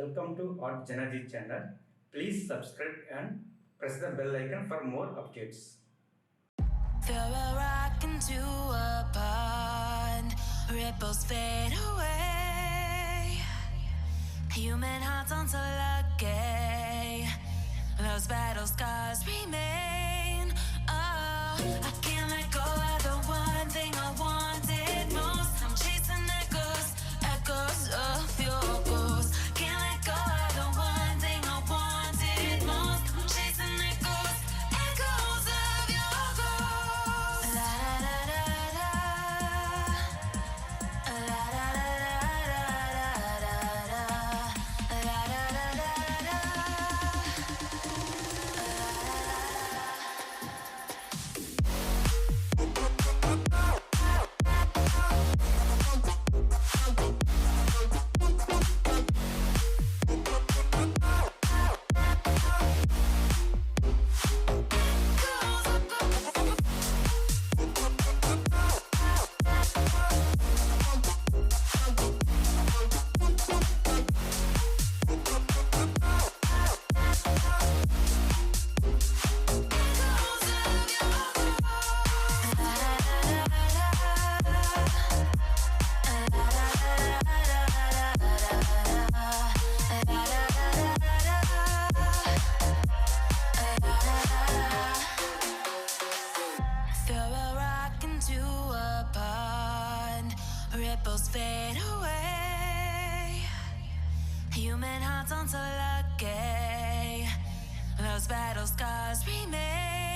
Welcome to our JanaG channel. Please subscribe and press the bell icon for more updates. Throw a rock into a pond, ripples fade away. Human hearts aren't so lucky, those battle scars remain. Oh, I can't let go of the one thing I wanted most. I'm chasing echoes of your ghost. Can't let go of the one thing I wanted most. I'm chasing echoes of your ghost. La da da da da, la da da da da, la da da da da. Ripples fade away. Human hearts aren't so lucky, those battle scars remain.